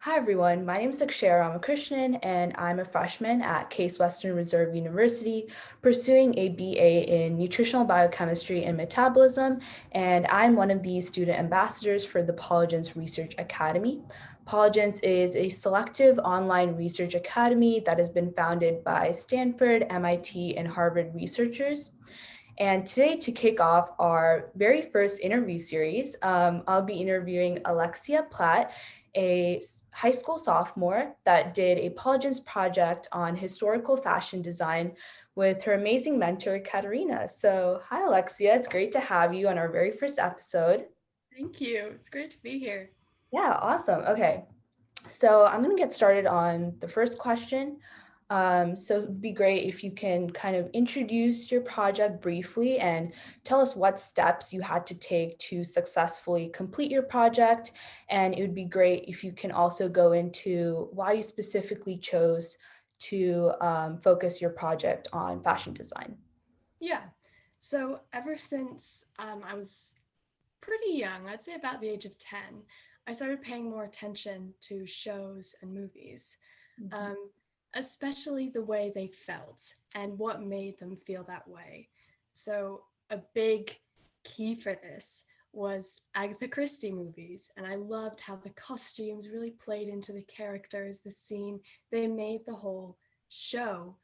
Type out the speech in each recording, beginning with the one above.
Hi everyone, my name is Akshaya Ramakrishnan and I'm a freshman at Case Western Reserve University pursuing a BA in Nutritional Biochemistry and Metabolism, and I'm one of the student ambassadors for the Polygence Research Academy. Polygence is a selective online research academy that has been founded by Stanford, MIT, and Harvard researchers. And today, to kick off our very first interview series, I'll be interviewing Alexia Platt, a high school sophomore that did a Polygence project on historical fashion design with her amazing mentor, Katerina. So, hi, Alexia. It's great to have you on our very first episode. Thank you. It's great to be here. Yeah, awesome. Okay. So I'm going to get started on the first question. So it'd be great if you can kind of introduce your project briefly and tell us what steps you had to take to successfully complete your project. And it would be great if you can also go into why you specifically chose to focus your project on fashion design. Yeah. So ever since I was pretty young, I'd say about the age of 10, I started paying more attention to shows and movies, Mhm. um, especially the way they felt and what made them feel that way. So a big key for this was Agatha Christie movies, and I loved how the costumes really played into the characters, the scene. They made the whole show,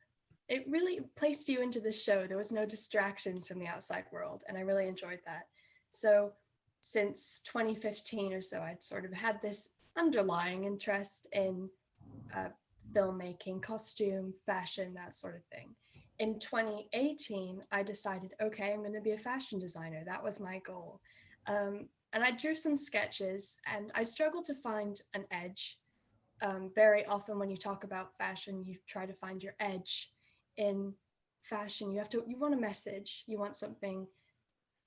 it really placed you into the show. There was no distractions from the outside world, and I really enjoyed that. So, since 2015 or so, I'd sort of had this underlying interest in uh, filmmaking, costume, fashion, that sort of thing. In 2018, I decided, okay, I'm going to be a fashion designer. That was my goal. And I drew some sketches, and I struggled to find an edge. Very often, when you talk about fashion, you try to find your edge in fashion. You want a message, you want something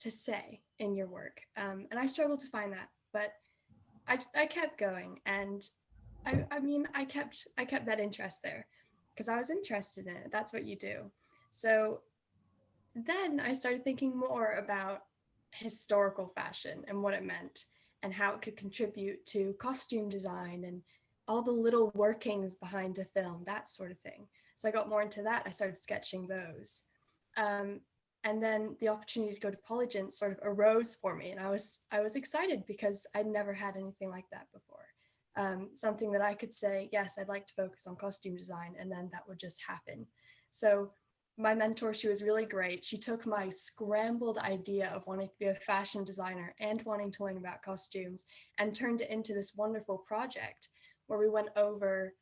to say in your work. And I struggled to find that, but I kept going, and I kept that interest there because I was interested in it. That's what you do. So then I started thinking more about historical fashion and what it meant and how it could contribute to costume design and all the little workings behind a film, that sort of thing. So I got more into that. I started sketching those. Um, and then the opportunity to go to Polygence sort of arose for me, and I was excited because I'd never had anything like that before. Something that I could say, yes, I'd like to focus on costume design, and then that would just happen. So my mentor, she was really great. She took my scrambled idea of wanting to be a fashion designer and wanting to learn about costumes and turned it into this wonderful project where we went over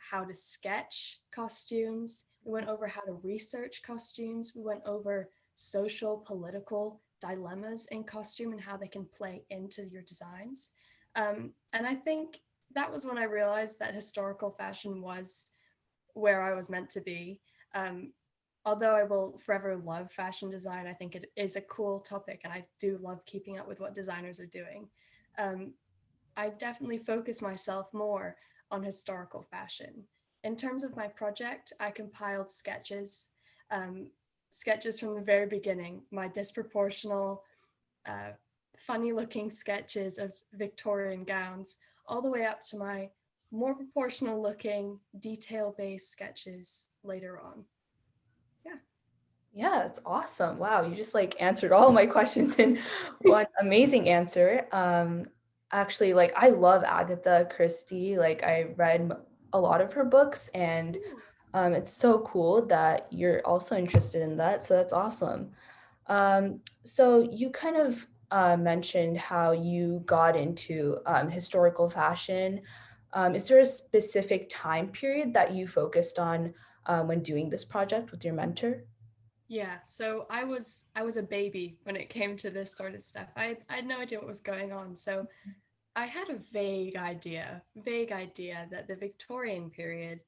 how to sketch costumes. We went over how to research costumes. We went over social, political dilemmas in costume and how they can play into your designs. And I think that was when I realized that historical fashion was where I was meant to be. Um, Although I will forever love fashion design, I think it is a cool topic, and I do love keeping up with what designers are doing. Um, I definitely focus myself more on historical fashion. In terms of my project, I compiled um, sketches from the very beginning, my disproportional, uh, funny looking sketches of Victorian gowns, all the way up to my more proportional looking, detail based sketches later on. Yeah. Yeah, it's awesome. Wow, you just like answered all my questions in one amazing answer. Actually, like I love Agatha Christie. Like I read a lot of her books, and it's so cool that you're also interested in that. So that's awesome. So you kind of mentioned how you got into historical fashion. Is there a specific time period that you focused on when doing this project with your mentor? Yeah, so I was a baby when it came to this sort of stuff. I had no idea what was going on. So I had a vague idea that the Victorian period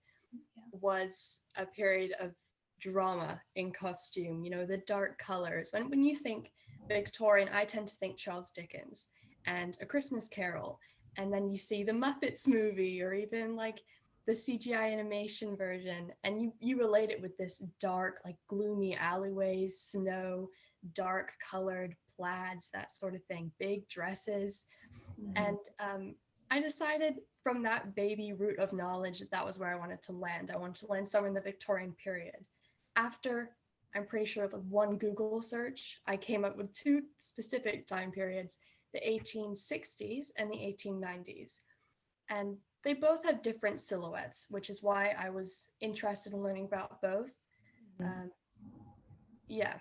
was a period of drama in costume, the dark colors. When you think Victorian, I tend to think Charles Dickens and A Christmas Carol, and then you see the Muppets movie or even like the CGI animation version, and you relate it with this dark, like gloomy alleyways, snow, dark colored plaids, that sort of thing, big dresses. And I decided from that baby root of knowledge that that was where I wanted to land. I wanted to land somewhere in the Victorian period. After, I'm pretty sure, the one Google search, I came up with two specific time periods, the 1860s and the 1890s. And they both have different silhouettes, which is why I was interested in learning about both. Mhm. Um, yeah.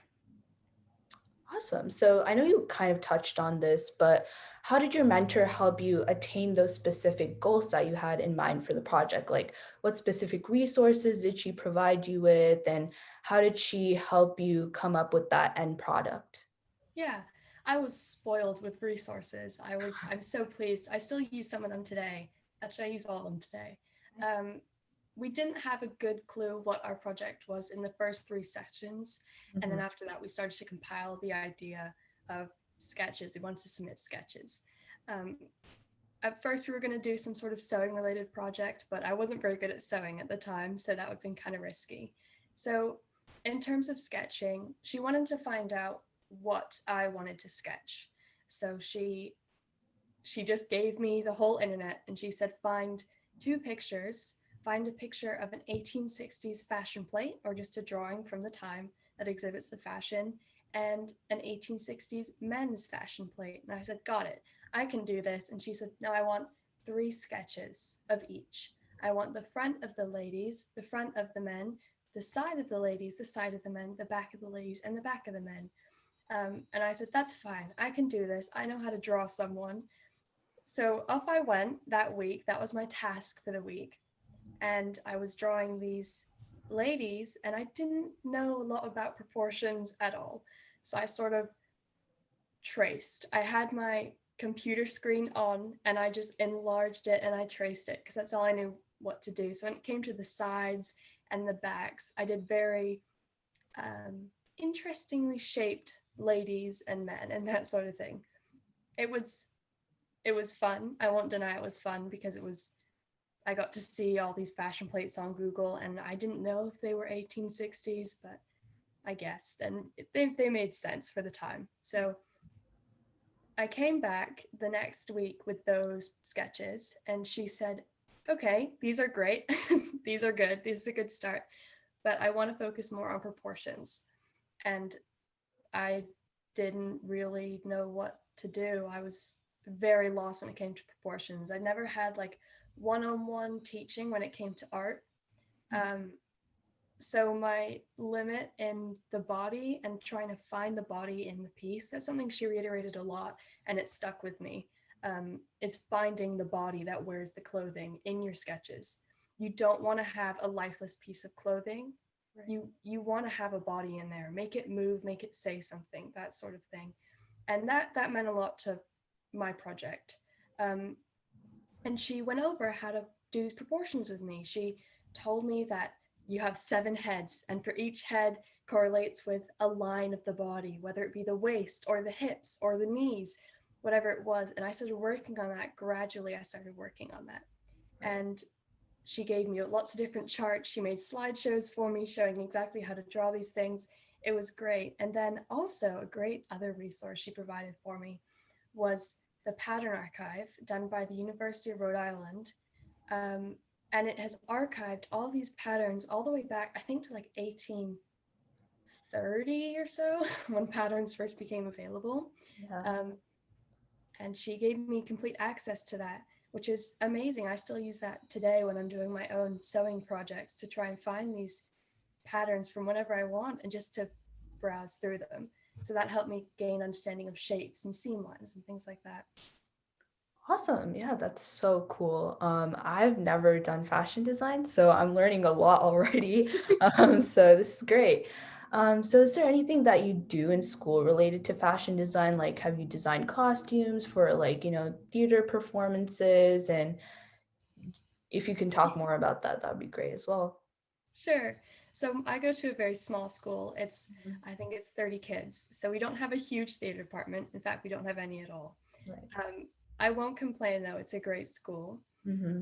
Awesome. So I know you kind of touched on this, but how did your mentor help you attain those specific goals that you had in mind for the project? Like, what specific resources did she provide you with, and how did she help you come up with that end product? Yeah, I was spoiled with resources. I'm so pleased. I still use some of them today. Actually, I use all of them today. Nice. Um, we didn't have a good clue what our project was in the first three sessions. And then Mhm. after that, we started to compile the idea of sketches. We wanted to submit sketches. Um, at first, we were going to do some sort of sewing related project, but I wasn't very good at sewing at the time, so that would have been kind of risky. So, in terms of sketching, she wanted to find out what I wanted to sketch. So she just gave me the whole internet and she said, find two pictures. Find a picture of an 1860s fashion plate or just a drawing from the time that exhibits the fashion, and an 1860s men's fashion plate. And I said, got it. I can do this. And she said, no, I want three sketches of each. I want the front of the ladies, the front of the men, the side of the ladies, the side of the men, the back of the ladies, and the back of the men. And I said, that's fine. I can do this. I know how to draw someone. So off I went that week. That was my task for the week. And I was drawing these ladies, and I didn't know a lot about proportions at all. So I sort of traced. I had my computer screen on and I just enlarged it and I traced it because that's all I knew what to do. So when it came to the sides and the backs, I did very interestingly shaped ladies and men and that sort of thing. It was it was fun. I won't deny it was fun because it was I got to see all these fashion plates on Google and I didn't know if they were 1860s, but I guessed and they made sense for the time. So I came back the next week with those sketches and she said, okay, these are great. These are good. This is a good start, but I want to focus more on proportions. And I didn't really know what to do. I was very lost when it came to proportions. I never had like one-on-one teaching when it came to art. Um, so my limit in the body and trying to find the body in the piece, that's something she reiterated a lot and it stuck with me, is finding the body that wears the clothing in your sketches. You don't want to have a lifeless piece of clothing. Right. You want to have a body in there, make it move, make it say something, that sort of thing. And that meant a lot to my project. Um, and she went over how to do these proportions with me. She told me that you have 7 heads, and for each head correlates with a line of the body, whether it be the waist or the hips or the knees, whatever it was. And I started working on that gradually. I started working on that. Right. And she gave me lots of different charts. She made slideshows for me showing exactly how to draw these things. It was great. And then also a great other resource she provided for me was the pattern archive done by the University of Rhode Island. Um, and it has archived all these patterns all the way back, I think, to like 1830 or so, when patterns first became available. Yeah. Um, and she gave me complete access to that, which is amazing. I still use that today when I'm doing my own sewing projects to try and find these patterns from whenever I want and just to browse through them. So that helped me gain understanding of shapes and seam lines and things like that. Awesome. Yeah, that's so cool. I've never done fashion design, so I'm learning a lot already. So this is great. So is there anything that you do in school related to fashion design? Like, have you designed costumes for like, theater performances? And if you can talk more about that, that'd be great as well. Sure. So I go to a very small school. Mhm. I think it's 30 kids. So we don't have a huge theater department. In fact, we don't have any at all. Right. Um, I won't complain though, it's a great school. Mm-hmm.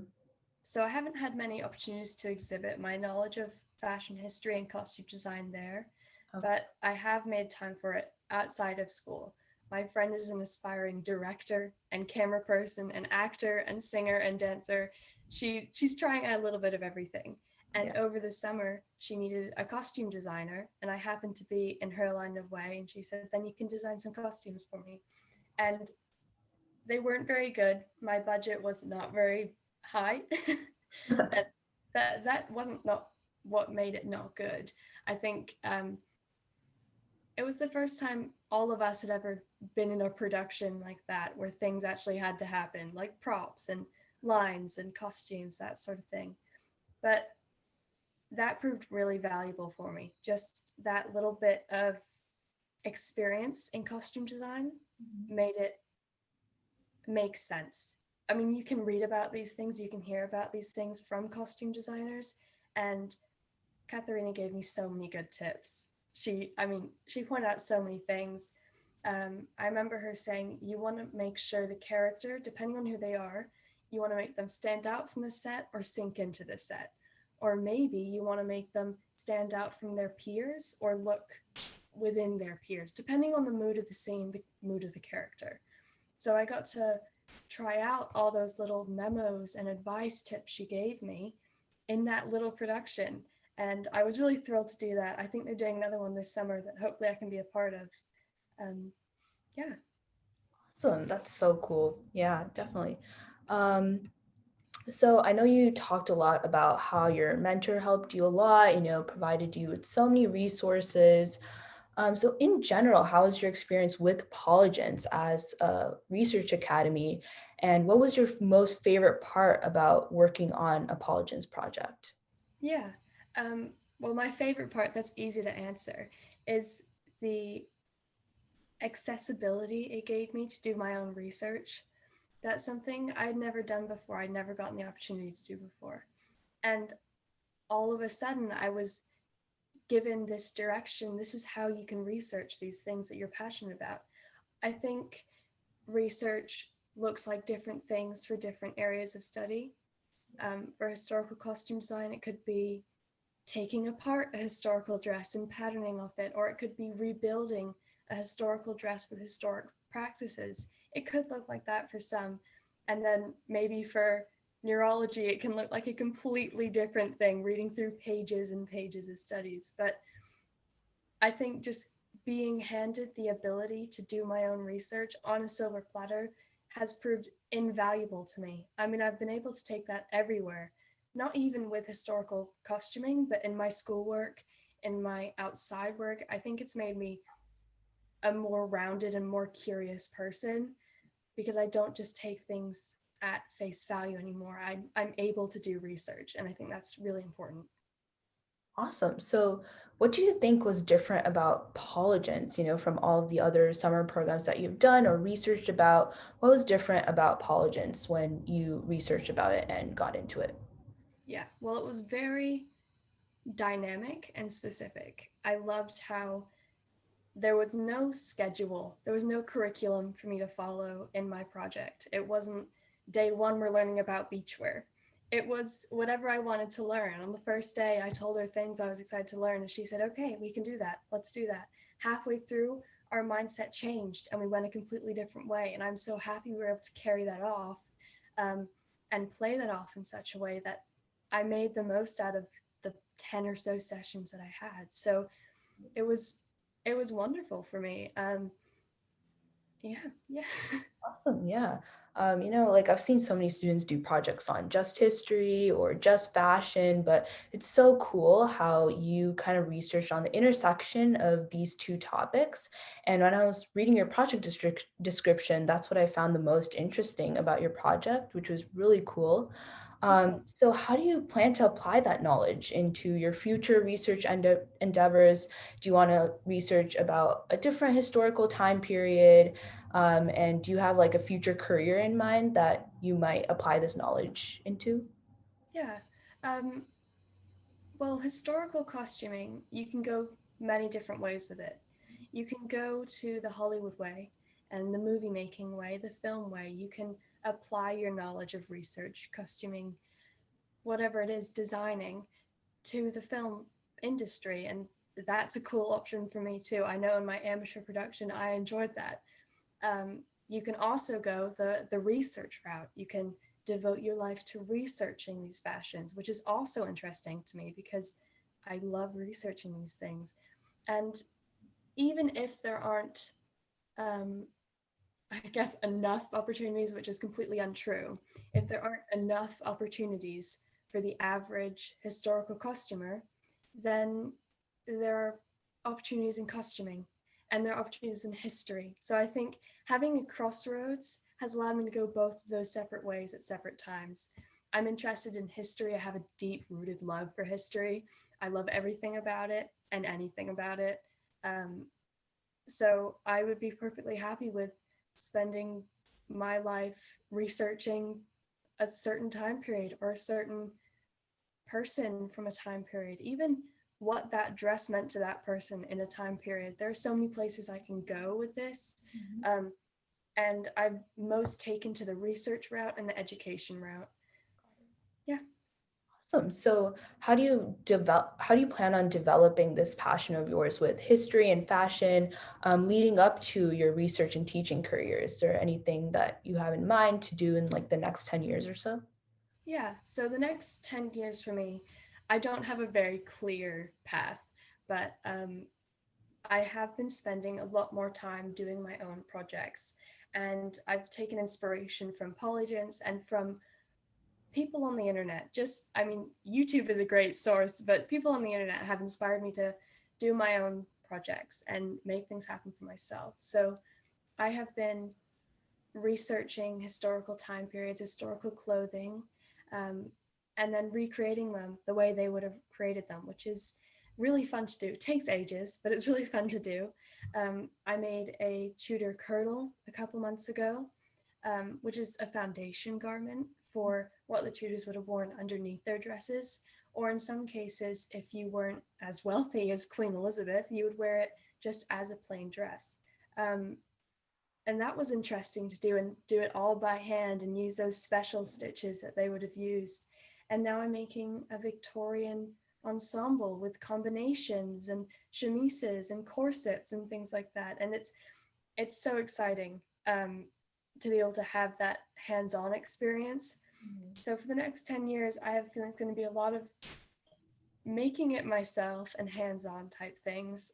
So I haven't had many opportunities to exhibit my knowledge of fashion history and costume design there, Okay. but I have made time for it outside of school. My friend is an aspiring director and camera person and actor and singer and dancer. She's trying a little bit of everything. And Yeah. over the summer, she needed a costume designer, and I happened to be in her line of way. And she said, "Then you can design some costumes for me." And they weren't very good. My budget was not very high. And that wasn't not what made it not good. I think it was the first time all of us had ever been in a production like that, where things actually had to happen, like props and lines and costumes, that sort of thing. But that proved really valuable for me. Just that little bit of experience in costume design made it make sense. I mean, you can read about these things, you can hear about these things from costume designers, and Katharina gave me so many good tips. She pointed out so many things. I remember her saying, you want to make sure the character, depending on who they are, you want to make them stand out from the set or sink into the set. Or maybe you want to make them stand out from their peers or look within their peers, depending on the mood of the scene, the mood of the character. So I got to try out all those little memos and advice tips she gave me in that little production. And I was really thrilled to do that. I think they're doing another one this summer that hopefully I can be a part of. Yeah. Awesome. That's so cool. Yeah, definitely. Um, so I know you talked a lot about how your mentor helped you a lot, provided you with so many resources. So in general, how was your experience with Polygence as a research academy? And what was your most favorite part about working on a Polygence project? Yeah. Well, my favorite part, that's easy to answer, is the accessibility it gave me to do my own research. That's something I'd never done before. I'd never gotten the opportunity to do before. And all of a sudden, I was given this direction. This is how you can research these things that you're passionate about. I think research looks like different things for different areas of study. For historical costume design, it could be taking apart a historical dress and patterning off it, or it could be rebuilding a historical dress with historic practices. It could look like that for some. And then maybe for neurology, it can look like a completely different thing, reading through pages and pages of studies. But I think just being handed the ability to do my own research on a silver platter has proved invaluable to me. I mean, I've been able to take that everywhere, not even with historical costuming, but in my schoolwork, in my outside work. I think it's made me a more rounded and more curious person because I don't just take things at face value anymore. I'm able to do research, and I think that's really important. Awesome. So, what do you think was different about Polygence, from all of the other summer programs that you've done or researched about? What was different about Polygence when you researched about it and got into it? Yeah, well, it was very dynamic and specific. I loved how there was no schedule, there was no curriculum for me to follow in my project. It wasn't day one, we're learning about beachwear. It was whatever I wanted to learn. On the first day, I told her things I was excited to learn, and she said, okay, we can do that. Let's do that. Halfway through, our mindset changed and we went a completely different way. And I'm so happy we were able to carry that off um, and play that off in such a way that I made the most out of the 10 or so sessions that I had. So it was it was wonderful for me. Yeah. Awesome. Yeah. Like I've seen so many students do projects on just history or just fashion, but it's so cool how you kind of researched on the intersection of these two topics. And when I was reading your project description, that's what I found the most interesting about your project, which was really cool. So how do you plan to apply that knowledge into your future research endeavors? Do you want to research about a different historical time period? And do you have like a future career in mind that you might apply this knowledge into? Yeah. Um, well, historical costuming, you can go many different ways with it. You can go to the Hollywood way and the movie making way, the film way. You can apply your knowledge of research, costuming, whatever it is, designing to the film industry. And that's a cool option for me too. I know in my amateur production, I enjoyed that. You can also go the research route. You can devote your life to researching these fashions, which is also interesting to me because I love researching these things. And even if there aren't, um, I guess, enough opportunities, which is completely untrue, if there aren't enough opportunities for the average historical costumer, then there are opportunities in costuming and there are opportunities in history. So I think having a crossroads has allowed me to go both of those separate ways at separate times. I'm interested in history. I have a deep rooted love for history. I love everything about it and anything about it. Um, so I would be perfectly happy with spending my life researching a certain time period or a certain person from a time period, even what that dress meant to that person in a time period. There are so many places I can go with this. Mhm. Um, and I'm most taken to the research route and the education route. Yeah. Awesome. So how do you plan on developing this passion of yours with history and fashion, leading up to your research and teaching career? Is there anything that you have in mind to do in like the next 10 years or so? Yeah. So the next 10 years for me, I don't have a very clear path, but I have been spending a lot more time doing my own projects. And I've taken inspiration from Polygence and from people on the internet. Just, I mean, YouTube is a great source, but people on the internet have inspired me to do my own projects and make things happen for myself. So I have been researching historical time periods, historical clothing, um, and then recreating them the way they would have created them, which is really fun to do. It takes ages, but it's really fun to do. I made a Tudor kirtle a couple months ago, which is a foundation garment for what the Tudors would have worn underneath their dresses. Or in some cases, if you weren't as wealthy as Queen Elizabeth, you would wear it just as a plain dress. Um, and that was interesting to do and do it all by hand and use those special stitches that they would have used. And now I'm making a Victorian ensemble with combinations and chemises and corsets and things like that. And it's so exciting to be able to have that hands-on experience. So for the next 10 years, I have a feeling it's going to be a lot of making it myself and hands-on type things,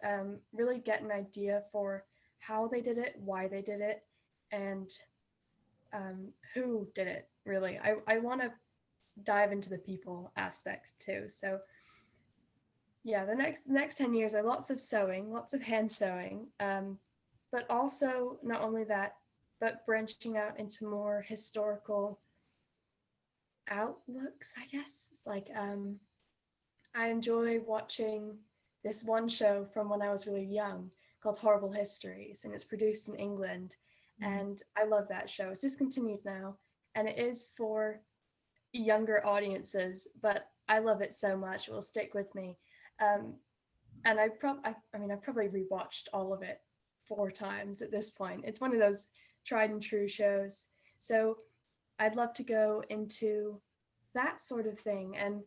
really get an idea for how they did it, why they did it, and who did it, really. I want to dive into the people aspect too. So yeah, the next 10 years are lots of sewing, lots of hand sewing, but also not only that, but branching out into more historical outlooks, I guess. It's like I enjoy watching this one show from when I was really young called Horrible Histories, and it's produced in England. Mhm. And I love that show. It's discontinued now, and it is for younger audiences, but I love it so much. It will stick with me. Um, and I mean, I've probably rewatched all of it 4 times at this point. It's one of those tried and true shows. So I'd love to go into that sort of thing and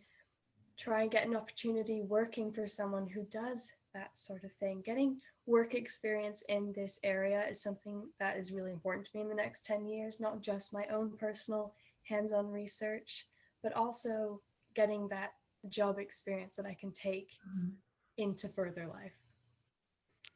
try and get an opportunity working for someone who does that sort of thing. Getting work experience in this area is something that is really important to me in the next 10 years, not just my own personal hands-on research, but also getting that job experience that I can take Mhm. into further life.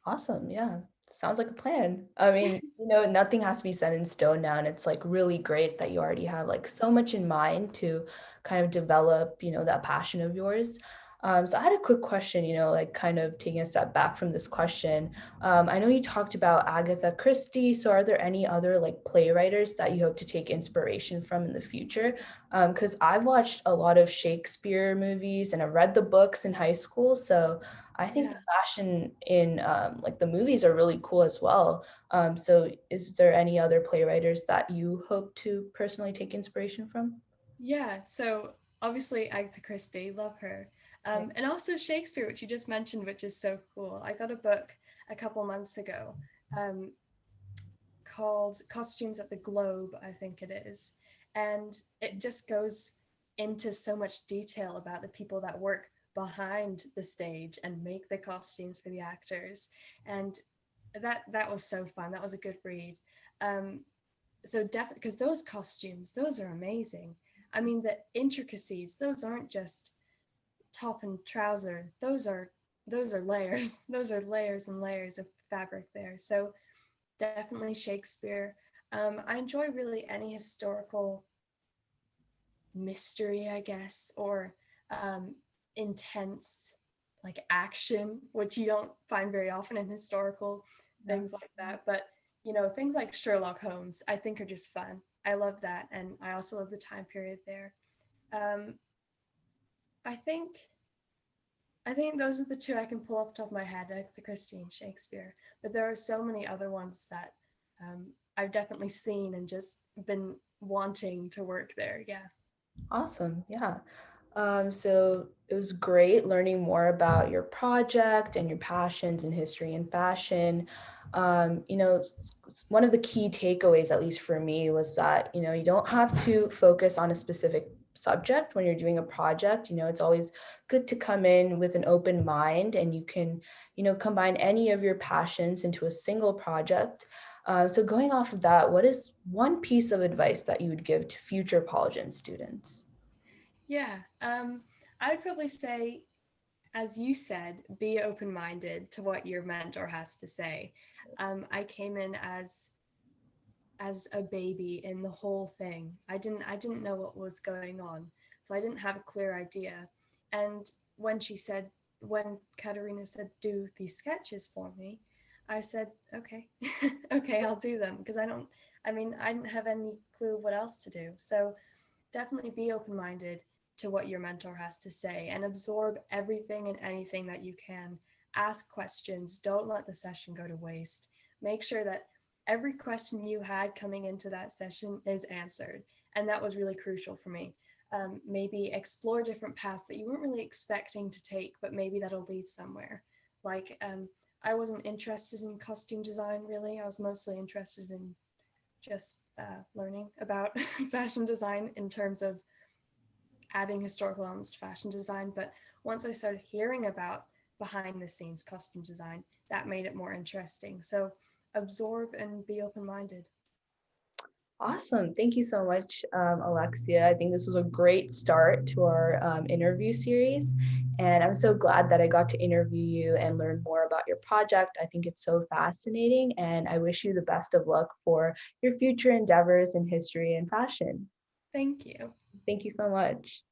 Awesome. Yeah. Sounds like a plan. I mean, nothing has to be set in stone now. And it's like really great that you already have like so much in mind to kind of develop, that passion of yours. So I had a quick question, like kind of taking a step back from this question. I know you talked about Agatha Christie. So are there any other like playwriters that you hope to take inspiration from in the future? Because I've watched a lot of Shakespeare movies and I've read the books in high school. So I think the Yeah. fashion in like the movies are really cool as well. So is there any other playwriters that you hope to personally take inspiration from? Yeah, so obviously Agatha Christie, love her. Right. And also Shakespeare, which you just mentioned, which is so cool. I got a book a couple months ago um, called Costumes at the Globe, I think it is. And it just goes into so much detail about the people that work behind the stage and make the costumes for the actors. And that was so fun. That was a good read. So definitely, because those costumes, those are amazing. I mean, the intricacies, those aren't just top and trouser. Those are layers. Those are layers and layers of fabric there. So definitely Shakespeare. I enjoy really any historical mystery, I guess, or intense like action, which you don't find very often in historical Yeah. things like that. But things like Sherlock Holmes, I think are just fun. I love that, and I also love the time period there. Um, I think I think those are the two I can pull off the top of my head, like the Christine Shakespeare. But there are so many other ones that I've definitely seen and just been wanting to work there. Yeah. Awesome. Yeah. So it was great learning more about your project and your passions in history and fashion. One of the key takeaways, at least for me, was that, you don't have to focus on a specific subject when you're doing a project. It's always good to come in with an open mind, and you can, combine any of your passions into a single project. So going off of that, what is one piece of advice that you would give to future Polygence students? Yeah. I would probably say, as you said, be open minded to what your mentor has to say. I came in as a baby in the whole thing. I didn't know what was going on, so I didn't have a clear idea. And when Katerina said do these sketches for me, I said okay, okay, I'll do them because I didn't have any clue what else to do. So definitely be open minded to what your mentor has to say and absorb everything and anything that you can. Ask questions. Don't let the session go to waste. Make sure that every question you had coming into that session is answered. And that was really crucial for me. Maybe explore different paths that you weren't really expecting to take, but maybe that'll lead somewhere. Like, I wasn't interested in costume design really. I was mostly interested in just learning about fashion design in terms of adding historical elements to fashion design. But once I started hearing about behind the scenes costume design, that made it more interesting. So absorb and be open minded. Awesome. Thank you so much, Alexia. I think this was a great start to our interview series. And I'm so glad that I got to interview you and learn more about your project. I think it's so fascinating. And I wish you the best of luck for your future endeavors in history and fashion. Thank you. Thank you so much.